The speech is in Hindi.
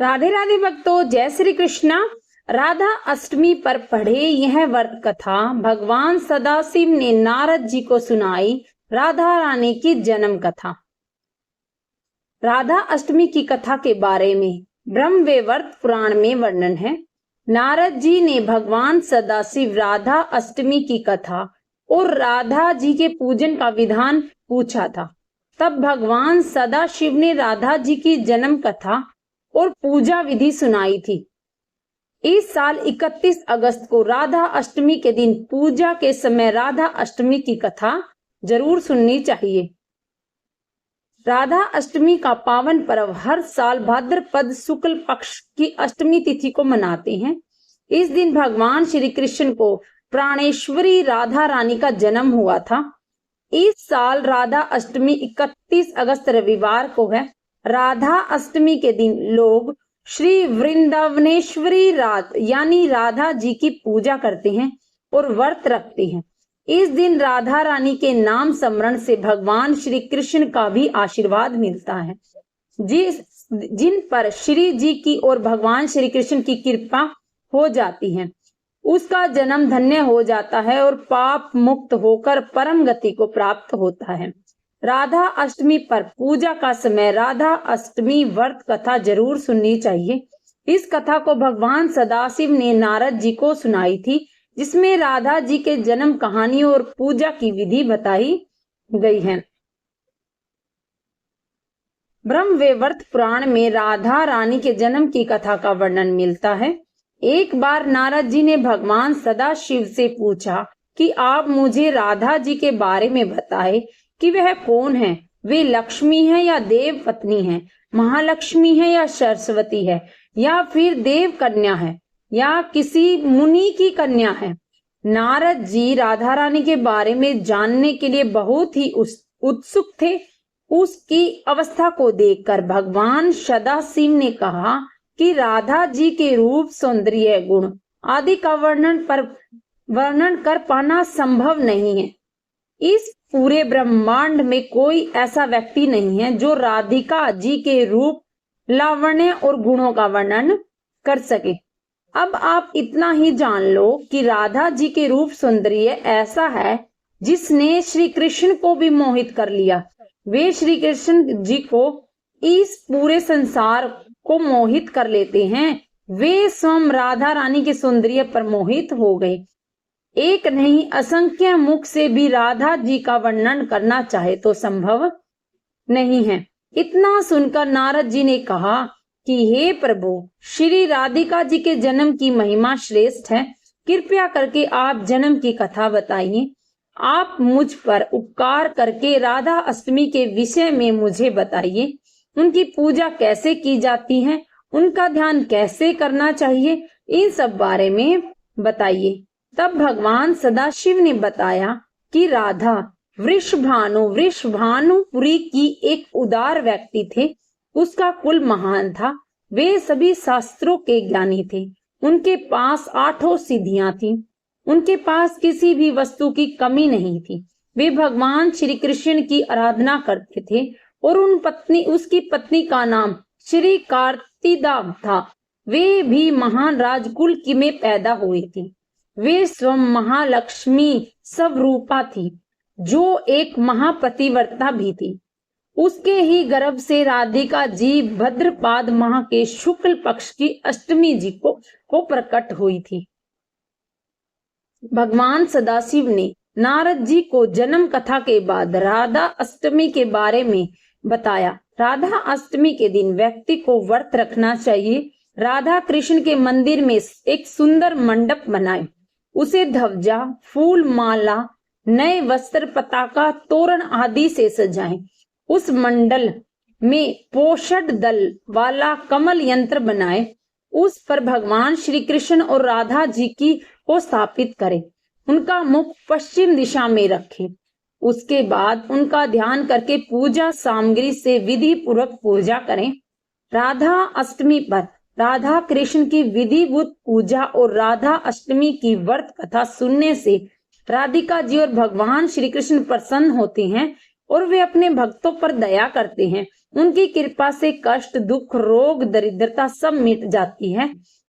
राधे राधे भक्तों, जय श्री कृष्णा। राधा अष्टमी पर पढ़े यह व्रत कथा भगवान सदाशिव ने नारद जी को सुनाई। राधा रानी की जन्म कथा। राधा अष्टमी की कथा के बारे में ब्रह्मवैवर्त पुराण में वर्णन है। नारद जी ने भगवान सदाशिव राधा अष्टमी की कथा और राधा जी के पूजन का विधान पूछा था। तब भगवान सदाशिव ने राधा जी की जन्म कथा और पूजा विधि सुनाई थी। इस साल 31 अगस्त को राधा अष्टमी के दिन पूजा के समय राधा अष्टमी की कथा जरूर सुननी चाहिए। राधा अष्टमी का पावन पर्व हर साल भाद्रपद शुक्ल पक्ष की अष्टमी तिथि को मनाते हैं। इस दिन भगवान श्री कृष्ण को प्राणेश्वरी राधा रानी का जन्म हुआ था। इस साल राधा अष्टमी 31 अगस्त रविवार को है। राधा अष्टमी के दिन लोग श्री वृंदावनेश्वरी यानी राधा जी की पूजा करते हैं और व्रत रखते हैं। इस दिन राधा रानी के नाम स्मरण से भगवान श्री कृष्ण का भी आशीर्वाद मिलता है। जिन पर श्री जी की और भगवान श्री कृष्ण की कृपा हो जाती है, उसका जन्म धन्य हो जाता है और पाप मुक्त होकर परम गति को प्राप्त होता है। राधा अष्टमी पर पूजा का समय राधा अष्टमी व्रत कथा जरूर सुननी चाहिए। इस कथा को भगवान सदाशिव ने नारद जी को सुनाई थी, जिसमें राधा जी के जन्म कहानी और पूजा की विधि बताई गई है। ब्रह्मवैवर्त पुराण में राधा रानी के जन्म की कथा का वर्णन मिलता है। एक बार नारद जी ने भगवान सदाशिव से पूछा कि आप मुझे राधा जी के बारे में बताएं कि वह कौन है। वे लक्ष्मी है या देव पत्नी है, महालक्ष्मी है या सरस्वती है, या फिर देव कन्या है, या किसी मुनि की कन्या है। नारद जी राधा रानी के बारे में जानने के लिए बहुत ही उत्सुक थे। उसकी अवस्था को देखकर भगवान सदाशिव ने कहा कि राधा जी के रूप, सौंदर्य, गुण आदि का वर्णन कर पाना संभव नहीं है। इस पूरे ब्रह्मांड में कोई ऐसा व्यक्ति नहीं है जो राधिका जी के रूप, लावण्य और गुणों का वर्णन कर सके। अब आप इतना ही जान लो कि राधा जी के रूप, सौंदर्य ऐसा है जिसने श्री कृष्ण को भी मोहित कर लिया। वे श्री कृष्ण जी को इस पूरे संसार को मोहित कर लेते हैं। वे स्वयं राधा रानी के सौंदर्य पर मोहित हो गए। एक नहीं, असंख्य मुख से भी राधा जी का वर्णन करना चाहे तो संभव नहीं है। इतना सुनकर नारद जी ने कहा कि हे प्रभु, श्री राधिका जी के जन्म की महिमा श्रेष्ठ है। कृपया करके आप जन्म की कथा बताइए। आप मुझ पर उपकार करके राधा अष्टमी के विषय में मुझे बताइए। उनकी पूजा कैसे की जाती है, उनका ध्यान कैसे करना चाहिए, इन सब बारे में बताइए। तब भगवान सदाशिव ने बताया कि राधा वृषभानुपुरी की एक उदार व्यक्ति थे। उसका कुल महान था। वे सभी शास्त्रों के ज्ञानी थे। उनके पास 8 सिद्धियां थीं। उनके पास किसी भी वस्तु की कमी नहीं थी। वे भगवान श्री कृष्ण की आराधना करते थे और उसकी पत्नी का नाम श्री कार्तिदा था। वे भी महान राजकुल की में पैदा हुई थी। वे स्वयं महालक्ष्मी स्वरूपा थी, जो एक महापतिव्रता भी थी। उसके ही गर्भ से राधिका जी भद्रपाद माह के शुक्ल पक्ष की अष्टमी जी को प्रकट हुई थी। भगवान सदाशिव ने नारद जी को जन्म कथा के बाद राधा अष्टमी के बारे में बताया। राधा अष्टमी के दिन व्यक्ति को व्रत रखना चाहिए। राधा कृष्ण के मंदिर में एक सुंदर मंडप बनाए, उसे ध्वजा, फूल माला, नए वस्त्र, पताका, तोरण आदि से सजाएं। उस मंडल में पोषण दल वाला कमल यंत्र बनाए। उस पर भगवान श्री कृष्ण और राधा जी को स्थापित करें। उनका मुख पश्चिम दिशा में रखें। उसके बाद उनका ध्यान करके पूजा सामग्री से विधि पूर्वक पूजा करें। राधा अष्टमी पर राधा कृष्ण की विधिवत पूजा और राधा अष्टमी की व्रत कथा सुनने से राधिका जी और भगवान श्री कृष्ण प्रसन्न होते हैं और वे अपने भक्तों पर दया करते हैं। उनकी कृपा से कष्ट, दुख, रोग, दरिद्रता सब मिट जाती है।